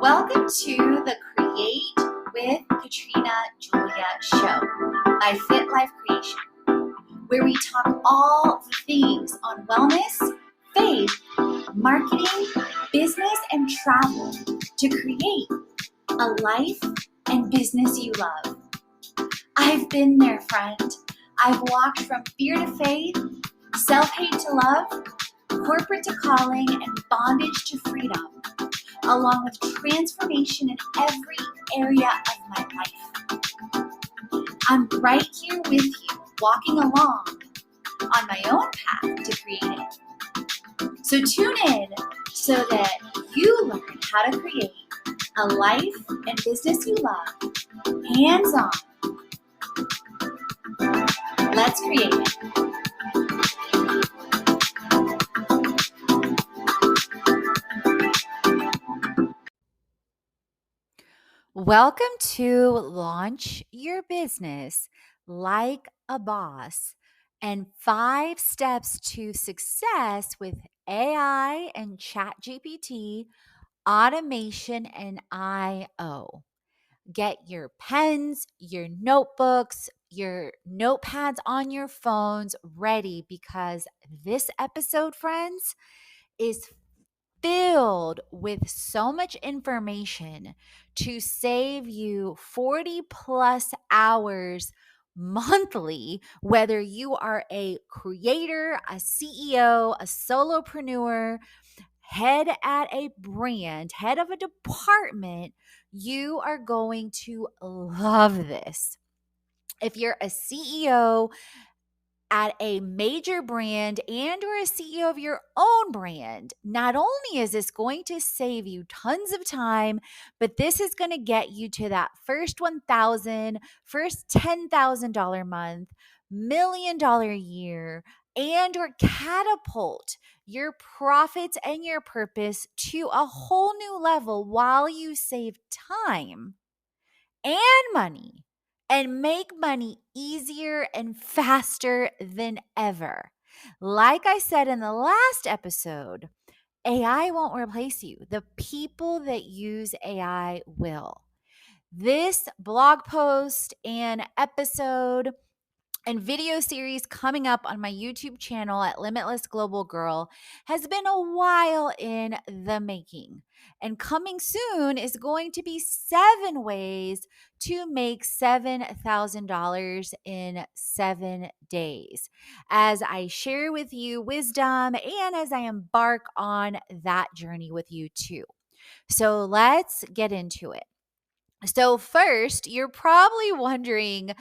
Welcome to the Create with Katrina Julia show by Fit Life Creation, where we talk all the things on wellness, faith, marketing, business, and travel to create a life and business you love. I've been there, friend. I've walked from fear to faith, self-hate to love, corporate to calling, and bondage to freedom, along with transformation in every area of my life. I'm right here with you, walking along on my own path to creating. So tune in so that you learn how to create a life and business you love, hands-on. Let's create it. Welcome to Launch Your Business Like a Boss and 5 Steps to Success with AI and ChatGPT, Automation, and I/O. Get your pens, your notebooks, your notepads on your phones ready because this episode, friends, is filled with so much information to save you 40 plus hours monthly, whether you are a creator, a CEO, a solopreneur, head at a brand, head of a department. You are going to love this. If you're a CEO, at a major brand and or a CEO of your own brand, not only is this going to save you tons of time, but this is going to get you to that first 1,000, first $10,000 month, $1 million a year, and or catapult your profits and your purpose to a whole new level while you save time and money and make money easier and faster than ever. Like I said in the last episode, AI won't replace you. The people that use AI will. This blog post and episode and video series coming up on my YouTube channel at Limitless Global Girl has been a while in the making. And coming soon is going to be 7 ways to make $7,000 in 7 days. As I share with you wisdom and as I embark on that journey with you too. So let's get into it. So first, you're probably wondering,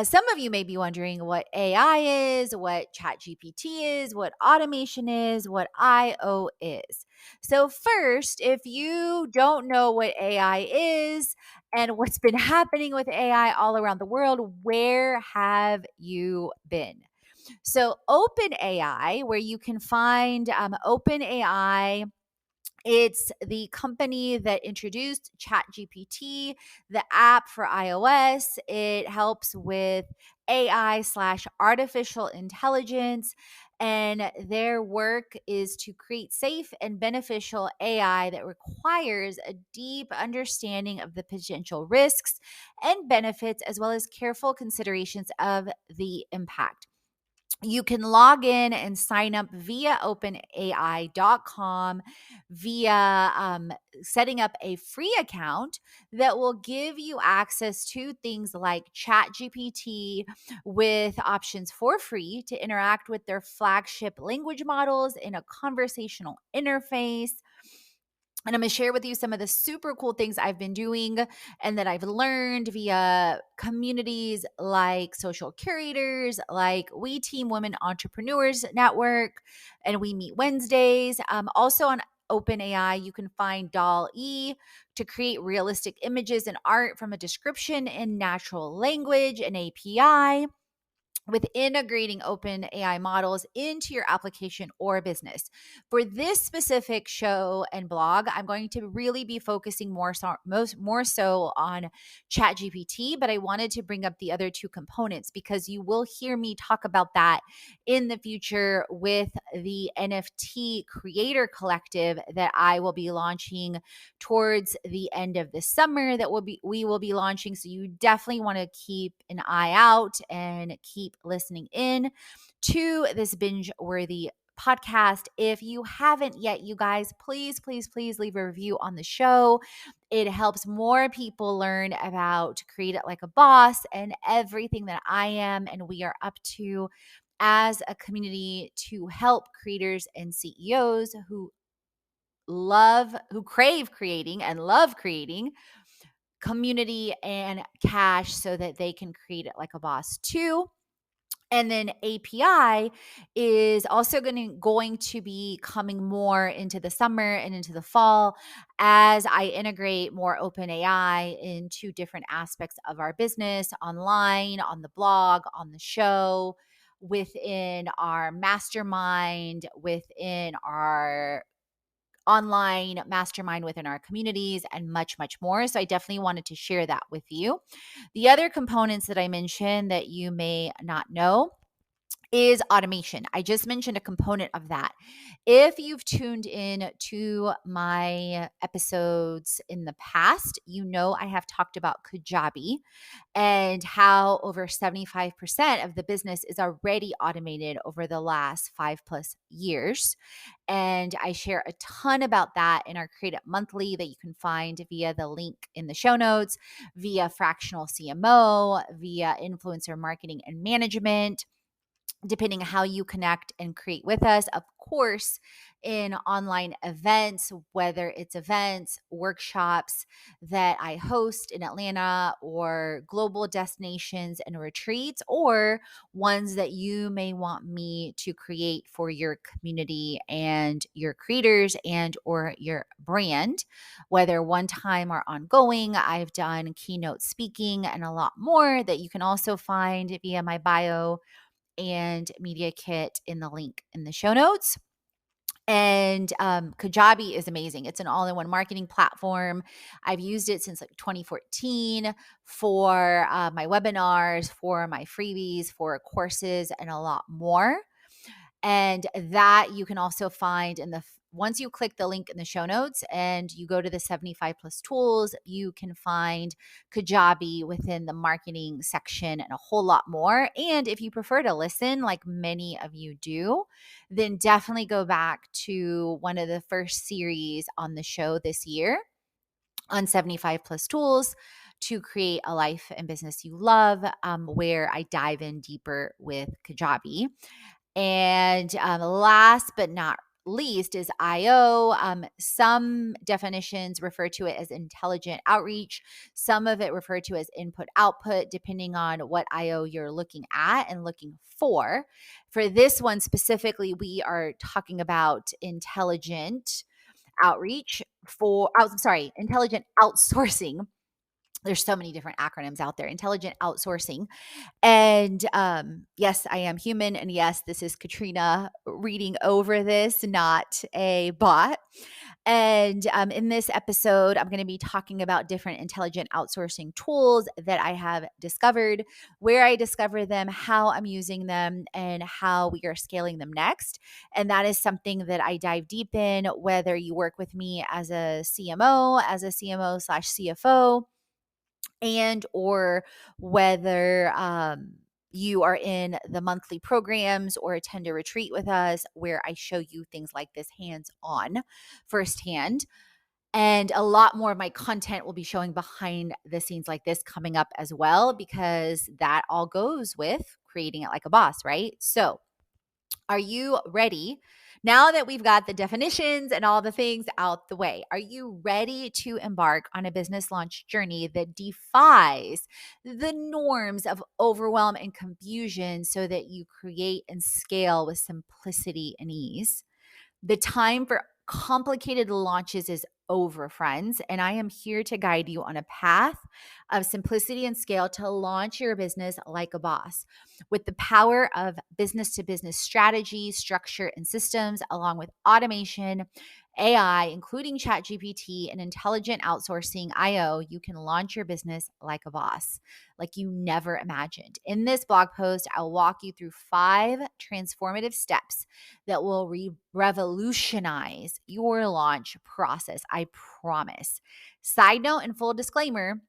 some of you may be wondering what AI is, what ChatGPT is, what automation is, what I/O is. So first, if you don't know what AI is and what's been happening with AI all around the world, where have you been? So OpenAI, where you can find OpenAI, it's the company that introduced ChatGPT, the app for iOS. It helps with AI/artificial intelligence. And their work is to create safe and beneficial AI that requires a deep understanding of the potential risks and benefits, as well as careful considerations of the impact. You can log in and sign up via openai.com via setting up a free account that will give you access to things like ChatGPT with options for free to interact with their flagship language models in a conversational interface. And I'm going to share with you some of the super cool things I've been doing and that I've learned via communities like Social Curators, like We Team Women Entrepreneurs Network, and We Meet Wednesdays. Also on OpenAI, you can find DALL-E to create realistic images and art from a description in natural language and API. with integrating open AI models into your application or business. For this specific show and blog, I'm going to really be focusing more so on ChatGPT, but I wanted to bring up the other two components because you will hear me talk about that in the future with the NFT creator collective that I will be launching towards the end of the summer that we will be launching. So you definitely want to keep an eye out and keep listening in to this binge worthy podcast. If you haven't yet, you guys, please, please, please leave a review on the show. It helps more people learn about Create It Like a Boss and everything that I am and we are up to as a community to help creators and CEOs who crave creating and love creating community and cash so that they can create it like a boss too. And then API is also going to be coming more into the summer and into the fall as I integrate more open AI into different aspects of our business, online, on the blog, on the show, within our mastermind, within our online mastermind within our communities, and much, much more. So I definitely wanted to share that with you. The other components that I mentioned that you may not know is automation. I just mentioned a component of that. If you've tuned in to my episodes in the past, you know I have talked about Kajabi and how over 75% of the business is already automated over the last 5+ years. And I share a ton about that in our Create It Monthly that you can find via the link in the show notes, via Fractional CMO, via Influencer Marketing and Management, depending how you connect and create with us. Of course, in online events, whether it's events, workshops that I host in Atlanta, or global destinations and retreats, or ones that you may want me to create for your community and your creators and or your brand, whether one time or ongoing. I've done keynote speaking and a lot more that you can also find via my bio and media kit in the link in the show notes. And Kajabi is amazing. It's an all-in-one marketing platform. I've used it since like 2014 for my webinars, for my freebies, for courses, and a lot more. And that you can also find in the once you click the link in the show notes and you go to the 75 plus tools, you can find Kajabi within the marketing section and a whole lot more. And if you prefer to listen, like many of you do, then definitely go back to one of the first series on the show this year on 75 plus tools to create a life and business you love, where I dive in deeper with Kajabi. And last but not least is IO. Some definitions refer to it as intelligent outreach. Some of it refer to as input output, depending on what IO you're looking at and looking for. For this one specifically, we are talking about intelligent outreach intelligent outsourcing. There's so many different acronyms out there. Intelligent outsourcing. And yes, I am human. And yes, this is Katrina reading over this, not a bot. And in this episode, I'm going to be talking about different intelligent outsourcing tools that I have discovered, where I discover them, how I'm using them, and how we are scaling them next. And that is something that I dive deep in, whether you work with me as a CMO/CFO, and or whether you are in the monthly programs or attend a retreat with us where I show you things like this hands-on, firsthand. And a lot more of my content will be showing behind the scenes like this coming up as well, because that all goes with creating it like a boss, right? So are you ready? Now that we've got the definitions and all the things out the way, are you ready to embark on a business launch journey that defies the norms of overwhelm and confusion so that you create and scale with simplicity and ease? The time for complicated launches is over, friends, and I am here to guide you on a path of simplicity and scale to launch your business like a boss. With the power of business to business strategy, structure, and systems, along with automation, AI, including ChatGPT and intelligent outsourcing IO, you can launch your business like a boss, like you never imagined. In this blog post, I'll walk you through 5 transformative steps that will revolutionize your launch process. I promise. Side note and full disclaimer,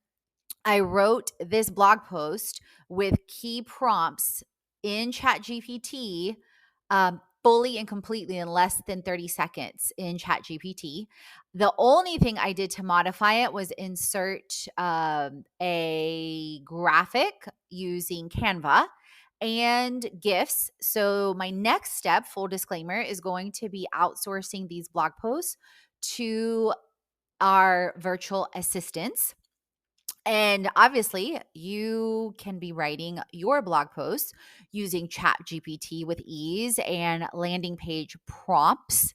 I wrote this blog post with key prompts in ChatGPT fully and completely in less than 30 seconds in ChatGPT. The only thing I did to modify it was insert a graphic using Canva and GIFs. So, my next step, full disclaimer, is going to be outsourcing these blog posts to our virtual assistants. And obviously, you can be writing your blog posts using ChatGPT with ease and landing page prompts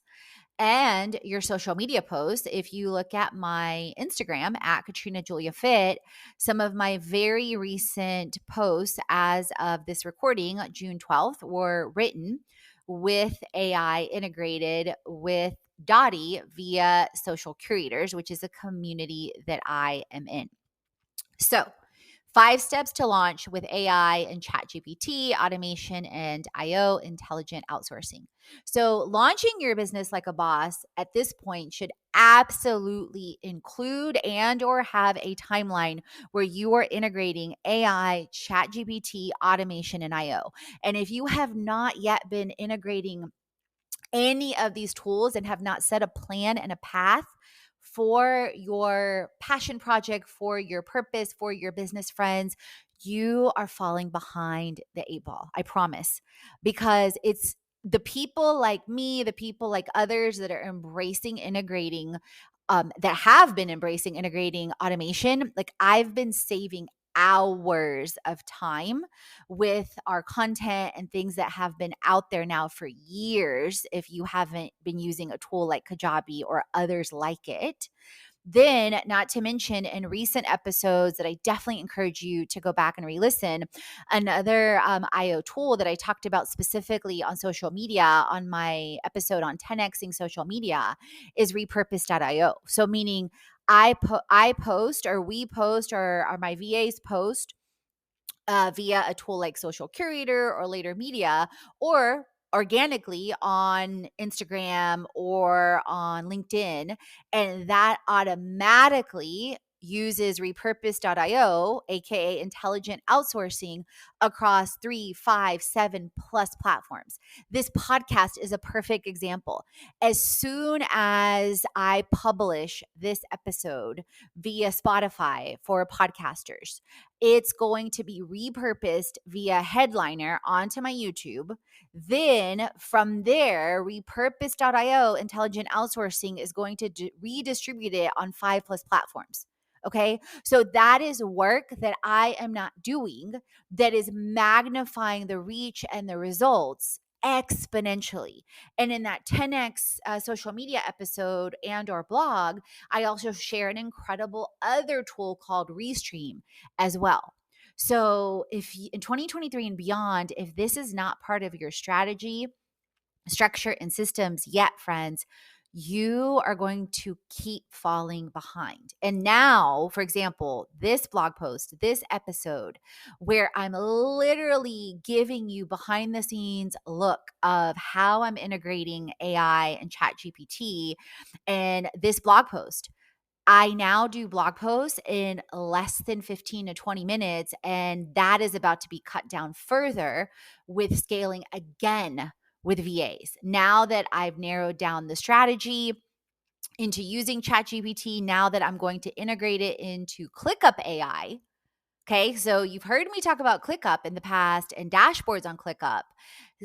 and your social media posts. If you look at my Instagram at Katrina Julia Fit, some of my very recent posts as of this recording, June 12th, were written with AI integrated with Dottie via Social Curators, which is a community that I am in. So, 5 steps to launch with AI and ChatGPT, automation and IO, intelligent outsourcing. So, launching your business like a boss at this point should absolutely include and or have a timeline where you are integrating AI, ChatGPT, automation and IO. And if you have not yet been integrating any of these tools and have not set a plan and a path for your passion project, for your purpose, for your business friends, you are falling behind the 8 ball. I promise. Because it's the people like me, the people like others that are embracing integrating, that have been embracing integrating automation. Like I've been saving hours of time with our content and things that have been out there now for years. If you haven't been using a tool like Kajabi or others like it, then, not to mention in recent episodes that I definitely encourage you to go back and re-listen, another IO tool that I talked about specifically on social media on my episode on 10xing social media is repurpose.io. So meaning I post or we post or my VAs post via a tool like Social Curator or Later Media, or organically on Instagram or on LinkedIn. And that automatically uses repurpose.io, aka intelligent outsourcing, across 3, 5, 7+ platforms. This podcast is a perfect example. As soon as I publish this episode via Spotify for podcasters, it's going to be repurposed via Headliner onto my YouTube. Then from there, repurpose.io intelligent outsourcing is going to redistribute it on 5+ platforms. Okay. So that is work that I am not doing that is magnifying the reach and the results exponentially. And in that 10x social media episode and or blog, I also share an incredible other tool called Restream as well. So if in 2023 and beyond, if this is not part of your strategy, structure, and systems yet, friends, you are going to keep falling behind. And now, for example, this blog post, this episode, where I'm literally giving you behind the scenes look of how I'm integrating AI and ChatGPT, and this blog post, I now do blog posts in less than 15 to 20 minutes, and that is about to be cut down further with scaling again with VAs. Now that I've narrowed down the strategy into using ChatGPT, now that I'm going to integrate it into ClickUp AI. Okay, so you've heard me talk about ClickUp in the past and dashboards on ClickUp,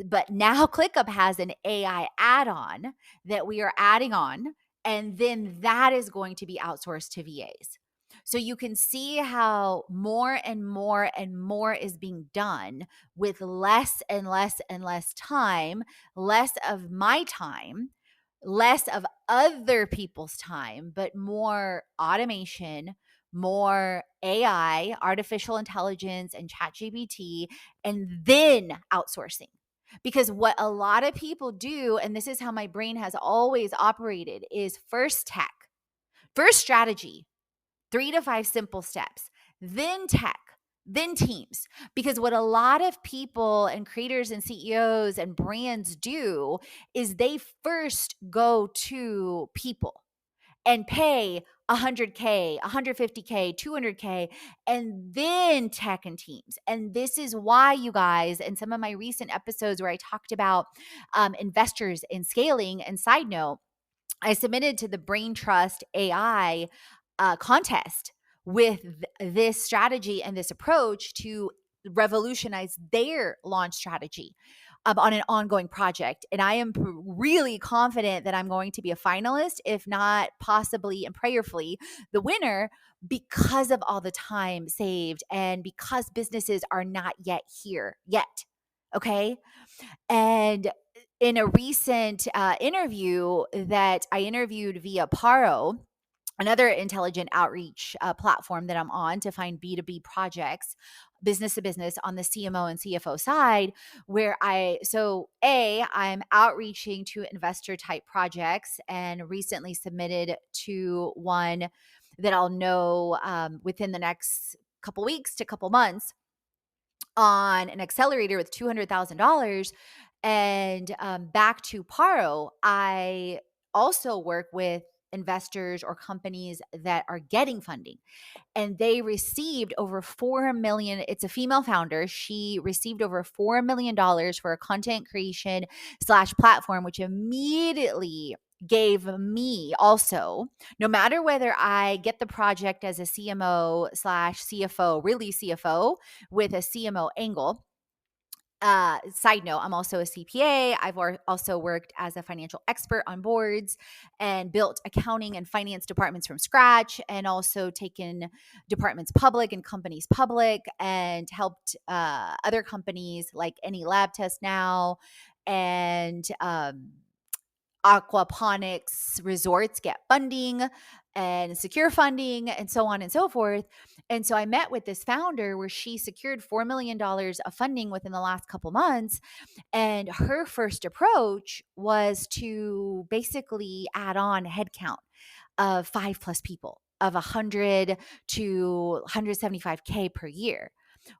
but now ClickUp has an AI add-on that we are adding on, and then that is going to be outsourced to VAs. So you can see how more and more and more is being done with less and less and less time, less of my time, less of other people's time, but more automation, more AI, artificial intelligence, and ChatGPT, and then outsourcing. Because what a lot of people do, and this is how my brain has always operated, is first tech, first strategy, 3 to 5 simple steps, then tech, then teams. Because what a lot of people and creators and CEOs and brands do is they first go to people and pay 100K, 150K, 200K, and then tech and teams. And this is why, you guys, in some of my recent episodes where I talked about investors in scaling, and side note, I submitted to the Brain Trust AI contest with this strategy and this approach to revolutionize their launch strategy on an ongoing project. And I am really confident that I'm going to be a finalist, if not possibly and prayerfully the winner, because of all the time saved and because businesses are not yet here yet. Okay. And in a recent interview that I interviewed via Paro, another intelligent outreach platform that I'm on to find B2B projects, business to business on the CMO and CFO side, where I'm outreaching to investor type projects and recently submitted to one that I'll know within the next couple weeks to couple months on an accelerator with $200,000. And back to Paro, I also work with investors or companies that are getting funding, and they received over 4 million. It's a female founder. She received over $4 million for a content creation slash platform, which immediately gave me also, no matter whether I get the project as a CMO slash CFO, really CFO with a CMO angle. Side note, I'm also a CPA. I've also worked as a financial expert on boards and built accounting and finance departments from scratch, and also taken departments public and companies public, and helped other companies like Any Lab Test Now and aquaponics resorts get funding and secure funding and so on and so forth. And so I met with this founder where she secured $4 million of funding within the last couple months. And her first approach was to basically add on headcount of 5+ people of 100 to 175K per year.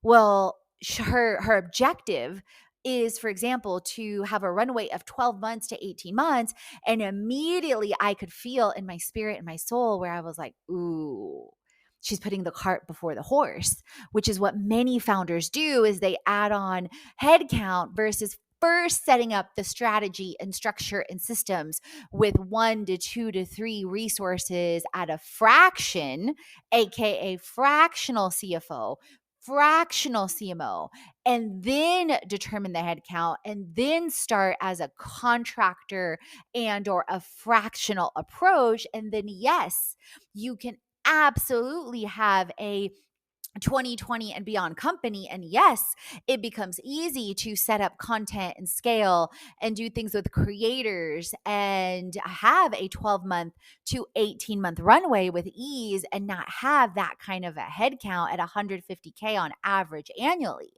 Well, her objective is, for example, to have a runway of 12 months to 18 months. And immediately I could feel in my spirit and my soul where I was like, ooh, she's putting the cart before the horse, which is what many founders do, is they add on headcount versus first setting up the strategy and structure and systems with 1 to 2 to 3 resources at a fraction, aka fractional CFO, fractional CMO, and then determine the headcount, and then start as a contractor and or a fractional approach. And then yes, you can absolutely have a 2020 and beyond company. And yes, it becomes easy to set up content and scale and do things with creators and have a 12-month to 18-month runway with ease, and not have that kind of a headcount at 150K on average annually.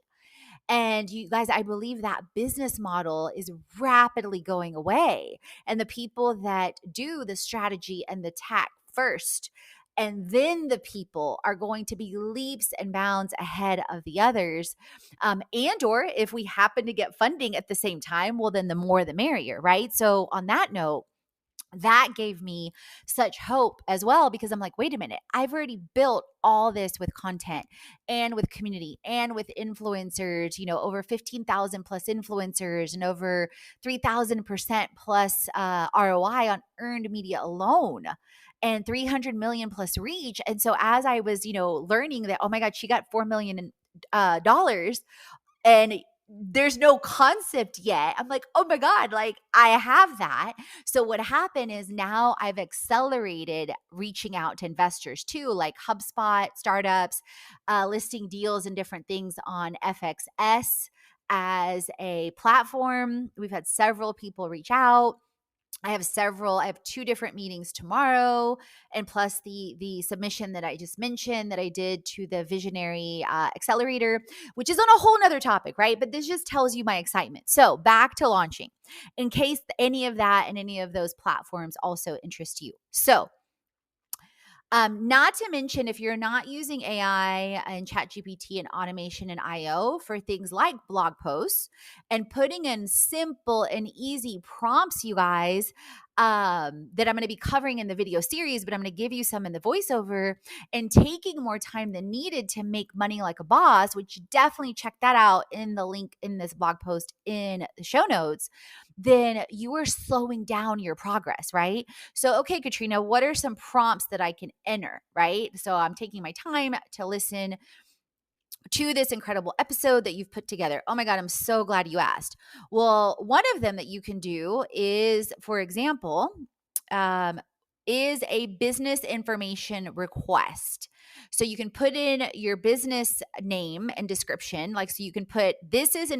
And you guys, I believe that business model is rapidly going away. And the people that do the strategy and the tech first, and then the people are going to be leaps and bounds ahead of the others. And or if we happen to get funding at the same time, well, then the more the merrier, right? So on that note, that gave me such hope as well, because I'm like, wait a minute, I've already built all this with content and with community and with influencers, over 15,000 plus influencers and over 3,000% plus ROI on earned media alone, and 300 million plus reach. And so as I was, learning that, oh my God, she got $4 million dollars, and there's no concept yet. I'm like, oh my God, like I have that. So what happened is now I've accelerated reaching out to investors too, like HubSpot, startups, listing deals and different things on FXS as a platform. We've had several people reach out. I have 2 different meetings tomorrow, and plus the submission that I just mentioned that I did to the Visionary Accelerator, which is on a whole nother topic, right? But this just tells you my excitement. So back to launching, in case any of that and any of those platforms also interest you. So not to mention, if you're not using AI and ChatGPT and automation and IO for things like blog posts and putting in simple and easy prompts, you guys, that I'm going to be covering in the video series, but I'm going to give you some in the voiceover, and taking more time than needed to make money like a boss, which definitely check that out in the link in this blog post in the show notes, then you are slowing down your progress, right? So, okay, Katrina, what are some prompts that I can enter, right? So I'm taking my time to listen to this incredible episode that you've put together. Oh my God, I'm so glad you asked. Well, one of them that you can do is, for example, um, is a business information request. So you can put in your business name and description. Like, so you can put, this is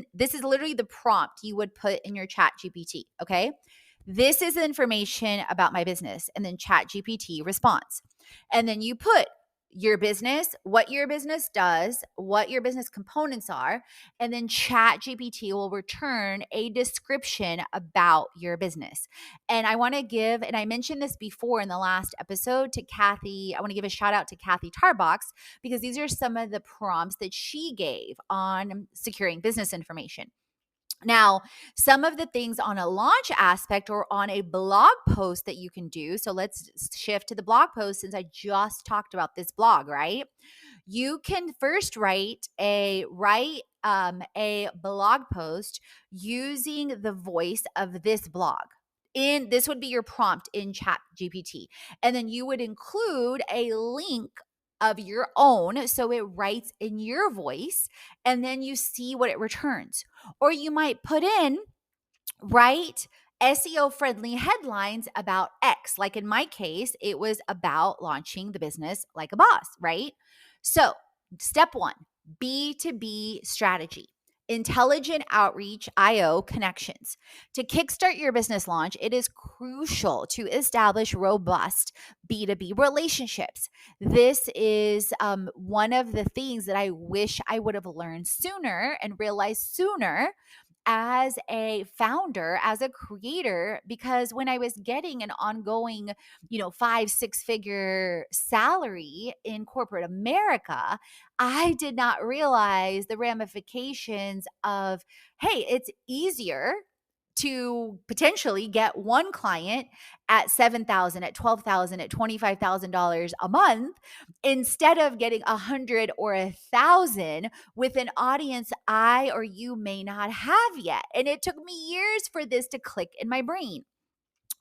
literally the prompt you would put in your chat GPT. Okay. This is information about my business. And then chat GPT responds. And then you put your business, what your business does, what your business components are, and then Chat GPT will return a description about your business. And I want to give, and I mentioned this before in the last episode to Kathy, I want to give a shout out to Kathy Tarbox, because these are some of the prompts that she gave on securing business information. Now, some of the things on a launch aspect or on a blog post that you can do. So let's shift to the blog post, since I just talked about this blog, right? You can first write a blog post using the voice of this blog. This would be your prompt in Chat GPT. And then you would include a link of your own, so it writes in your voice, and then you see what it returns. Or you might put in, write SEO friendly headlines about X. Like in my case, it was about launching the business like a boss, right? So, step 1, B2B strategy. Intelligent outreach, IO connections. To kickstart your business launch, it is crucial to establish robust B2B relationships. This is one of the things that I wish I would have learned sooner and realized sooner as a founder, as a creator, because when I was getting an ongoing, 5-6 figure salary in corporate America, I did not realize the ramifications of, hey, it's easier to potentially get one client at 7,000, at 12,000, at $25,000 a month, instead of getting 100 or 1,000 with an audience I or you may not have yet. And it took me years for this to click in my brain.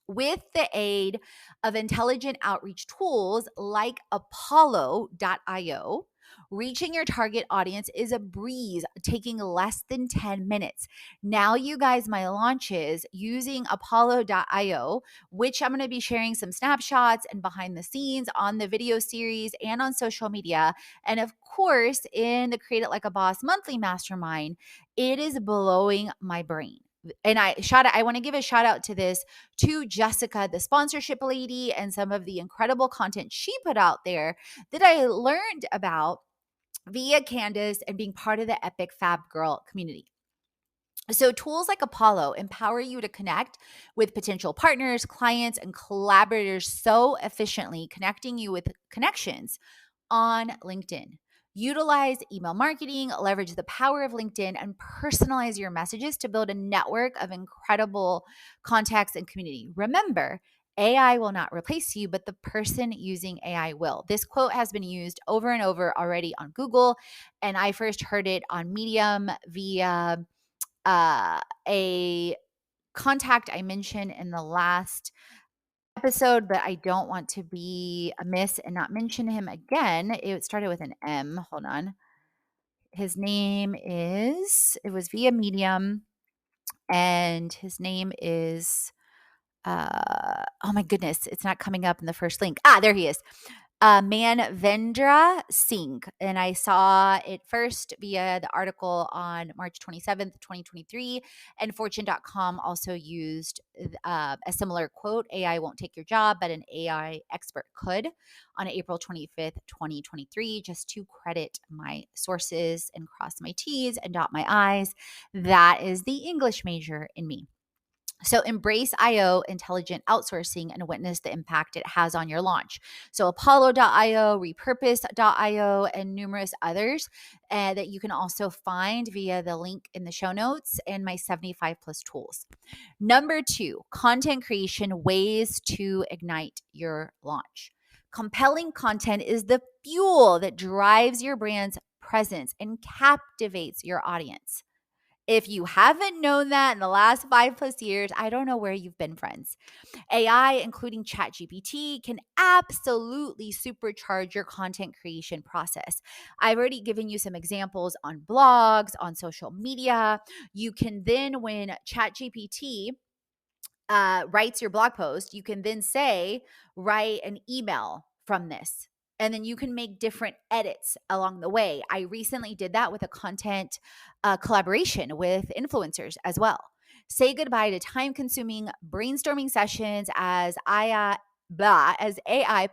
With the aid of intelligent outreach tools like Apollo.io, reaching your target audience is a breeze, taking less than 10 minutes. Now, you guys, my launches using Apollo.io, which I'm going to be sharing some snapshots and behind the scenes on the video series and on social media. And of course, in the Create It Like a Boss monthly mastermind, it is blowing my brain. And I want to give a shout out to Jessica, the sponsorship lady, and some of the incredible content she put out there that I learned about via Candace and being part of the Epic Fab Girl community. So tools like Apollo empower you to connect with potential partners, clients, and collaborators so efficiently, connecting you with connections on LinkedIn. Utilize email marketing, leverage the power of LinkedIn, and personalize your messages to build a network of incredible contacts and community. Remember, AI will not replace you, but the person using AI will. This quote has been used over and over already on Google, and I first heard it on Medium via a contact I mentioned in the last episode, but I don't want to be amiss and not mention him again. It started with an M. Hold on. It was via Medium, and his name is, oh my goodness, it's not coming up in the first link. There he is. Manvendra Singh. And I saw it first via the article on March 27th, 2023. And Fortune.com also used a similar quote: AI won't take your job, but an AI expert could, on April 25th, 2023. Just to credit my sources and cross my T's and dot my I's. That is the English major in me. So embrace IO intelligent outsourcing and witness the impact it has on your launch. So Apollo.io, Repurpose.io, and numerous others that you can also find via the link in the show notes and my 75 plus tools. Number 2, content creation ways to ignite your launch. Compelling content is the fuel that drives your brand's presence and captivates your audience. If you haven't known that in the last 5+ years, I don't know where you've been, friends. AI, including ChatGPT, can absolutely supercharge your content creation process. I've already given you some examples on blogs, on social media. You can then, when ChatGPT writes your blog post, you can then say, write an email from this. And then you can make different edits along the way. I recently did that with a content collaboration with influencers as well. Say goodbye to time-consuming brainstorming sessions as AI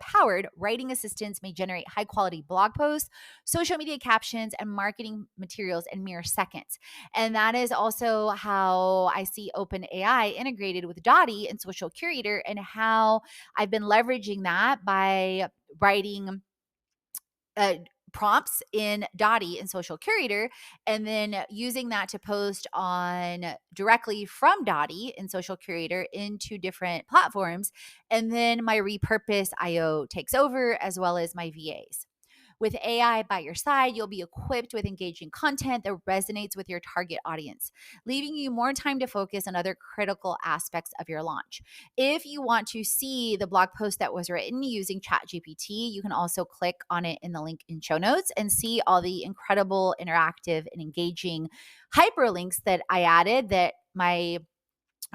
powered writing assistants may generate high quality blog posts, social media captions, and marketing materials in mere seconds. And that is also how I see OpenAI integrated with Dottie and Social Curator, and how I've been leveraging that by writing prompts in Dottie and Social Curator, and then using that to post on directly from Dottie and Social Curator into different platforms. And then my Repurpose IO takes over, as well as my VAs. With AI by your side, you'll be equipped with engaging content that resonates with your target audience, leaving you more time to focus on other critical aspects of your launch. If you want to see the blog post that was written using ChatGPT, you can also click on it in the link in show notes and see all the incredible, interactive, and engaging hyperlinks that I added, that my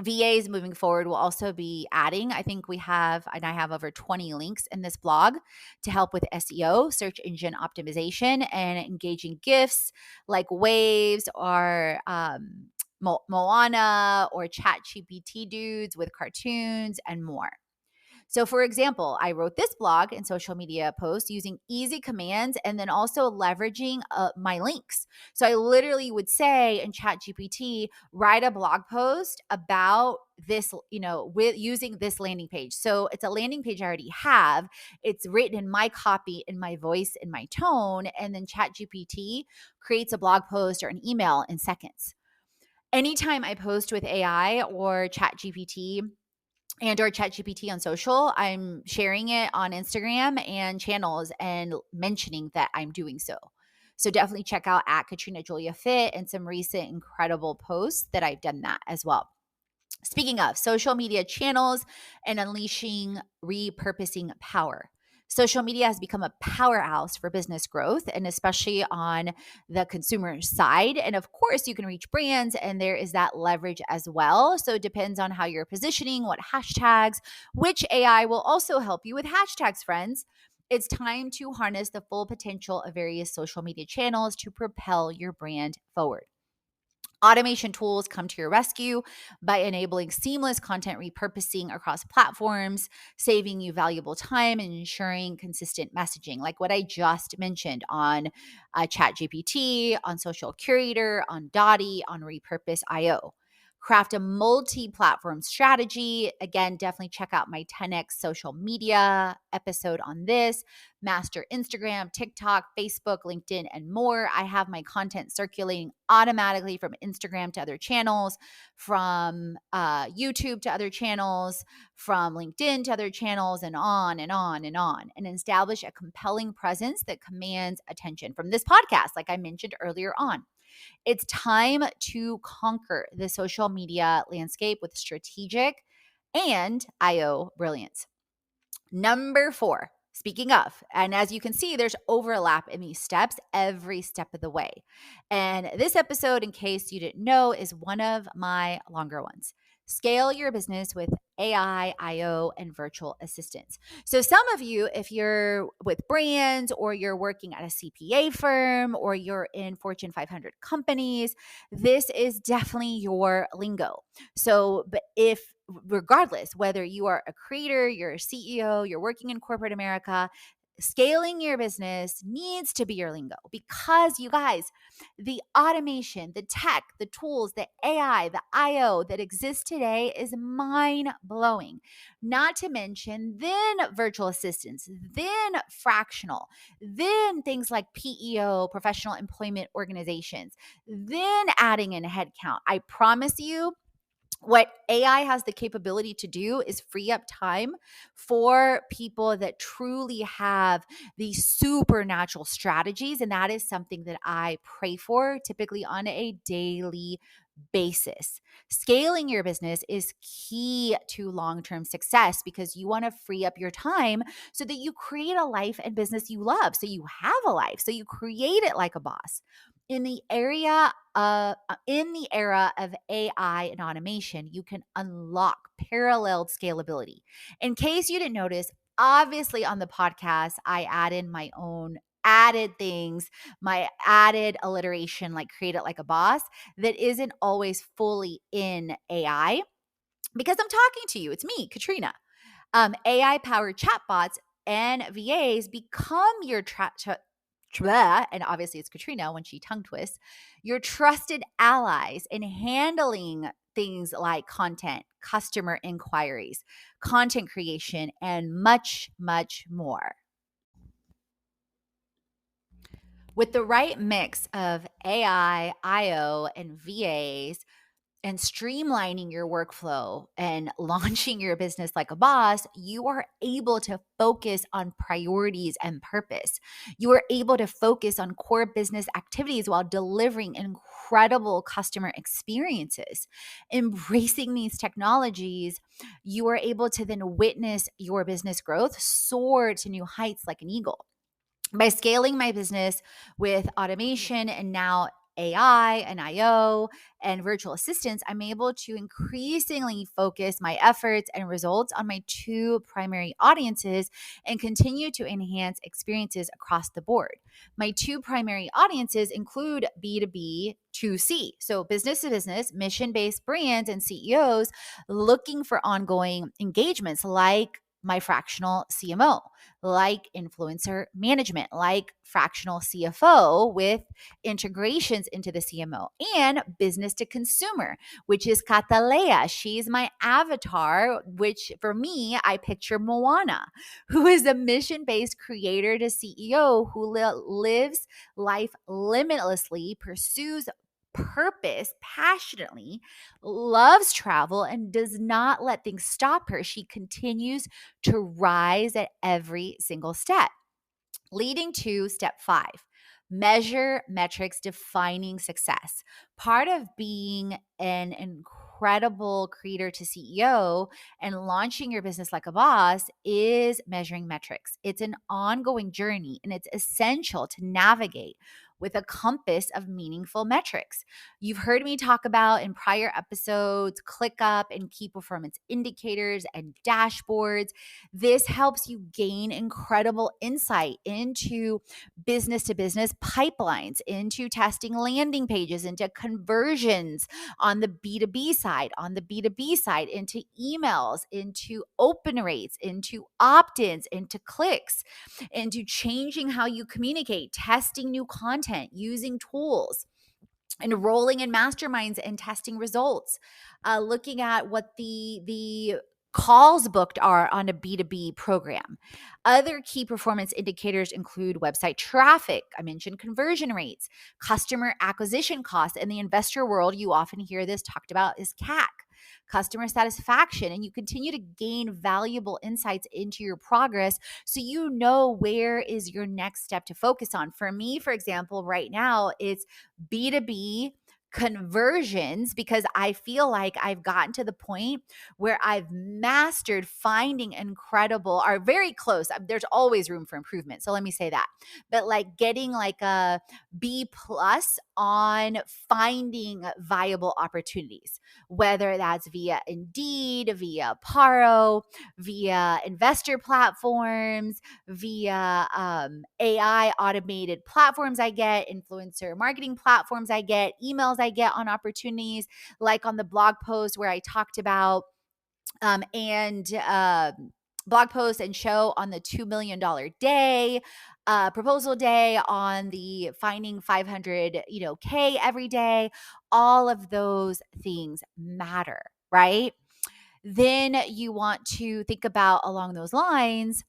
VAs moving forward will also be adding. I think I have over 20 links in this blog to help with SEO, search engine optimization, and engaging GIFs like waves or Moana or ChatGPT dudes with cartoons and more. So, for example, I wrote this blog and social media post using easy commands and then also leveraging my links. So, I literally would say in ChatGPT, write a blog post about this, with using this landing page. So, it's a landing page I already have. It's written in my copy, in my voice, in my tone, and then ChatGPT creates a blog post or an email in seconds. Anytime I post with AI or ChatGPT, or ChatGPT on social, I'm sharing it on Instagram and channels and mentioning that I'm doing so. So definitely check out at Katrina Julia Fit and some recent incredible posts that I've done that as well. Speaking of social media channels and unleashing repurposing power. Social media has become a powerhouse for business growth, and especially on the consumer side. And of course, you can reach brands, and there is that leverage as well. So it depends on how you're positioning, what hashtags, which AI will also help you with hashtags, friends. It's time to harness the full potential of various social media channels to propel your brand forward. Automation tools come to your rescue by enabling seamless content repurposing across platforms, saving you valuable time and ensuring consistent messaging, like what I just mentioned on ChatGPT, on Social Curator, on Dottie, on Repurpose IO. Craft a multi-platform strategy. Again, definitely check out my 10x social media episode on this. Master Instagram, TikTok, Facebook, LinkedIn, and more. I have my content circulating automatically from Instagram to other channels, from YouTube to other channels, from LinkedIn to other channels, and on and on and on, and establish a compelling presence that commands attention from this podcast, like I mentioned earlier on. It's time to conquer the social media landscape with strategic and IO brilliance. Number 4, speaking of, and as you can see, there's overlap in these steps every step of the way. And this episode, in case you didn't know, is one of my longer ones. Scale your business with AI, IO, and virtual assistants. So, some of you, if you're with brands or you're working at a CPA firm or you're in Fortune 500 companies, this is definitely your lingo. So, but if regardless whether you are a creator, you're a CEO, you're working in corporate America, scaling your business needs to be your lingo because you guys, the automation, the tech, the tools, the AI, the IO that exists today is mind blowing. Not to mention, then virtual assistants, then fractional, then things like PEO, professional employment organizations, then adding in headcount. I promise you, what AI has the capability to do is free up time for people that truly have these supernatural strategies. And that is something that I pray for typically on a daily basis. Scaling your business is key to long term success because you want to free up your time so that you create a life and business you love. So you have a life, so you create it like a boss. In the era of AI and automation, you can unlock paralleled scalability. In case you didn't notice, obviously on the podcast, I add in my own added things, my added alliteration, like create it like a boss, that isn't always fully in AI because I'm talking to you. It's me, Katrina. AI powered chatbots and VAs become your and obviously it's Katrina when she tongue twists, your trusted allies in handling things like content, customer inquiries, content creation, and much, much more. With the right mix of AI, IO, and VAs, and streamlining your workflow and launching your business like a boss, you are able to focus on priorities and purpose. You are able to focus on core business activities while delivering incredible customer experiences. Embracing these technologies, you are able to then witness your business growth soar to new heights like an eagle. By scaling my business with automation and now AI and IO and virtual assistants, I'm able to increasingly focus my efforts and results on my two primary audiences and continue to enhance experiences across the board. My two primary audiences include B2B, 2C. So business to business, mission based brands and CEOs looking for ongoing engagements like my fractional CMO, like influencer management, like fractional CFO with integrations into the CMO, and business to consumer, which is Catalea. She's my avatar, which for me, I picture Moana, who is a mission based creator to CEO who lives life limitlessly, pursues purpose passionately, loves travel, and does not let things stop her. She continues to rise at every single step, leading to step 5. Measure metrics defining success. Part of being an incredible creator to CEO and launching your business like a boss is measuring metrics. It's an ongoing journey and it's essential to navigate with a compass of meaningful metrics. You've heard me talk about in prior episodes, ClickUp and key performance indicators and dashboards. This helps you gain incredible insight into business to business pipelines, into testing landing pages, into conversions on the B2B side, into emails, into open rates, into opt ins, into clicks, into changing how you communicate, testing new content, using tools, enrolling in masterminds and testing results, looking at what the calls booked are on a B2B program. Other key performance indicators include website traffic. I mentioned conversion rates, customer acquisition costs. In the investor world, you often hear this talked about is CAC, customer satisfaction, and you continue to gain valuable insights into your progress so you know where is your next step to focus on. For me, for example, right now, it's B2B conversions because I feel like I've gotten to the point where I've mastered finding incredible or very close. There's always room for improvement. So let me say that. But like getting like a B plus on finding viable opportunities, whether that's via Indeed, via Paro, via investor platforms, via AI automated platforms I get, influencer marketing platforms I get, emails I get on opportunities, like on the blog post where I talked about and blog post and show on the $2 million day, proposal day, on the finding 500, K every day. All of those things matter, right? Then you want to think about along those lines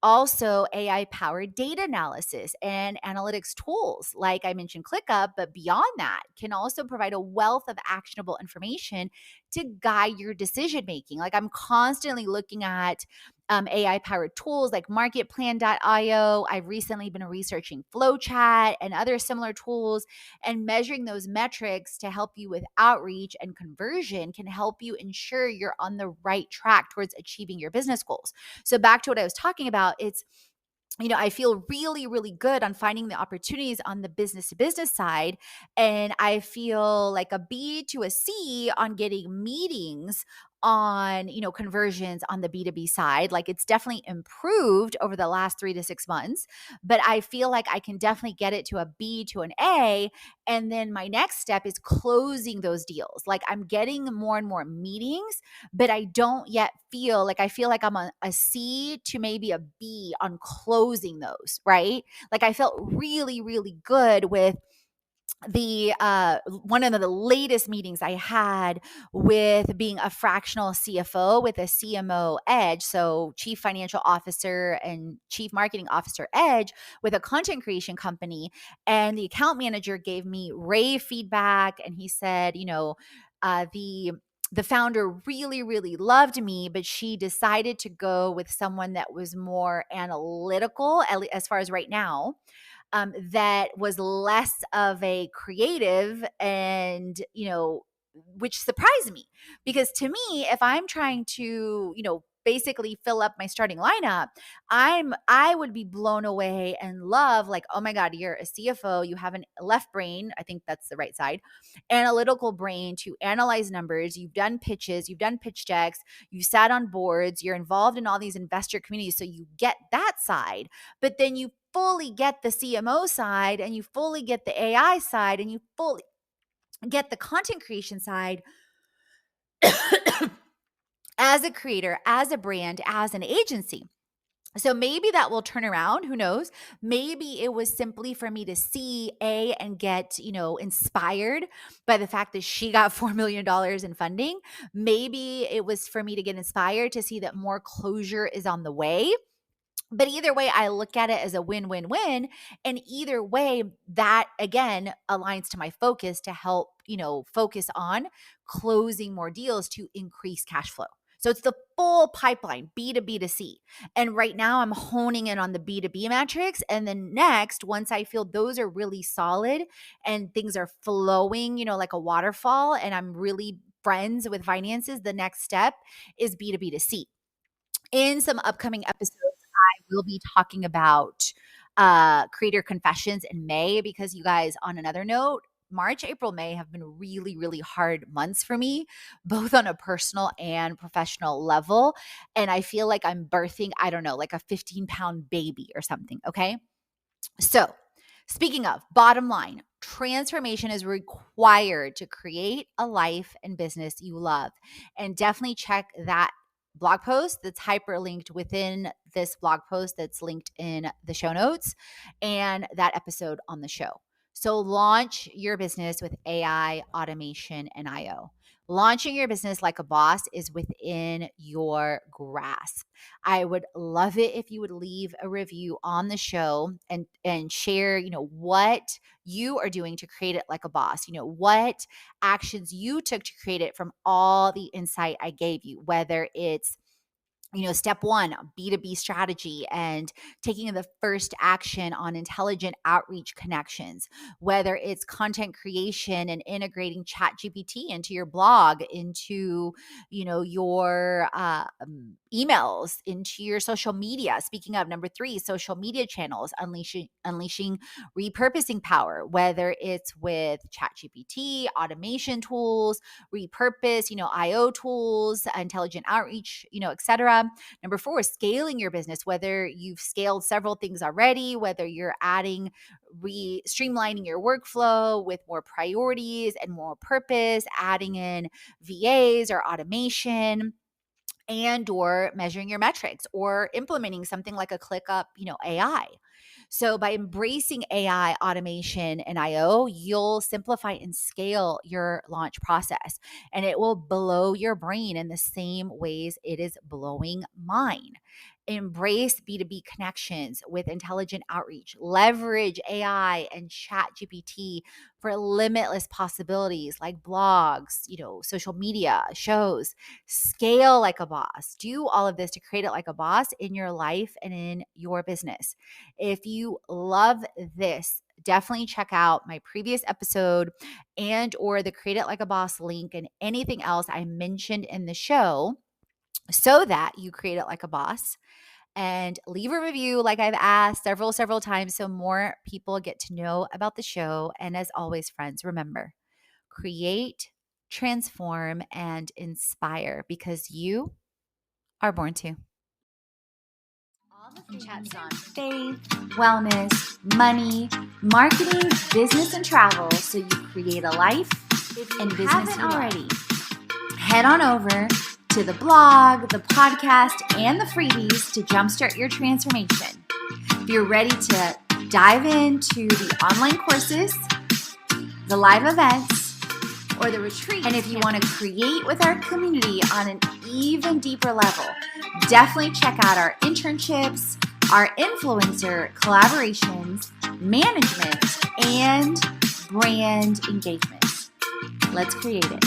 also AI powered data analysis and analytics tools. Like I mentioned, ClickUp, but beyond that, can also provide a wealth of actionable information to guide your decision making. Like I'm constantly looking at AI powered tools like marketplan.io. I've recently been researching FlowChat and other similar tools, and measuring those metrics to help you with outreach and conversion can help you ensure you're on the right track towards achieving your business goals. So back to what I was talking about, it's I feel really, really good on finding the opportunities on the business to business side. And I feel like a B to a C on getting meetings on, conversions on the B2B side. Like it's definitely improved over the last 3 to 6 months, but I feel like I can definitely get it to a B to an A. And then my next step is closing those deals. Like I'm getting more and more meetings, but I don't yet I feel like I'm on a C to maybe a B on closing those, right? Like I felt really, really good with the one of the latest meetings I had with being a fractional CFO with a CMO edge, so chief financial officer and chief marketing officer edge with a content creation company. And the account manager gave me rave feedback, and he said, the founder really, really loved me, but she decided to go with someone that was more analytical, as far as right now, that was less of a creative, and which surprised me, because to me, if I'm trying to basically fill up my starting lineup, I would be blown away and love, like, oh my god, you're a CFO, you have an left brain, I think that's the right side, analytical brain to analyze numbers, you've done pitches, you've done pitch decks, you sat on boards, you're involved in all these investor communities, so you get that side. But then you fully get the CMO side, and you fully get the AI side, and you fully get the content creation side as a creator, as a brand, as an agency. So maybe that will turn around. Who knows? Maybe it was simply for me to see and get, inspired by the fact that she got $4 million in funding. Maybe it was for me to get inspired to see that more closure is on the way. But either way, I look at it as a win-win-win. And either way, that again aligns to my focus to help, focus on closing more deals to increase cash flow. So it's the full pipeline, B to B to C. And right now I'm honing in on the B2B metrics. And then next, once I feel those are really solid and things are flowing, like a waterfall, and I'm really friends with finances, the next step is B2B to C. In some upcoming episodes, I will be talking about creator confessions in May, because you guys, on another note, March, April, May have been really, really hard months for me, both on a personal and professional level. And I feel like I'm birthing, I don't know, like a 15-pound baby or something. Okay. So, speaking of, bottom line, transformation is required to create a life and business you love. And definitely check that blog post that's hyperlinked within this blog post that's linked in the show notes, and that episode on the show. So launch your business with AI, automation, and IO. Launching your business like a boss is within your grasp. I would love it if you would leave a review on the show and share, what you are doing to create it like a boss. What actions you took to create it from all the insight I gave you, whether it's step one, B2B strategy and taking the first action on intelligent outreach connections, whether it's content creation and integrating ChatGPT into your blog, into, your emails, into your social media. Speaking of, number three, social media channels, unleashing repurposing power, whether it's with ChatGPT, automation tools, repurpose, IO tools, intelligent outreach, etc. Number four, scaling your business, whether you've scaled several things already, whether you're streamlining your workflow with more priorities and more purpose, adding in VAs or automation, and or measuring your metrics or implementing something like a ClickUp, AI. So by embracing AI, automation, and IO, you'll simplify and scale your launch process, and it will blow your brain in the same ways it is blowing mine. Embrace B2B connections with intelligent outreach. Leverage AI and Chat GPT for limitless possibilities like blogs, social media, shows. Scale like a boss. Do all of this to create it like a boss in your life and in your business. If you love this, definitely check out my previous episode and or the Create It Like a Boss link and anything else I mentioned in the show so that you create it like a boss. And leave a review like I've asked several times so more people get to know about the show. And as always, friends, remember, create, transform, and inspire because you are born to. All the free chats on faith, wellness, money, marketing, business, and travel so you create a life and business you already. Head on over to the blog, the podcast, and the freebies to jumpstart your transformation. If you're ready to dive into the online courses, the live events, or the retreat, and if you want to create with our community on an even deeper level, definitely check out our internships, our influencer collaborations, management, and brand engagement. Let's create it.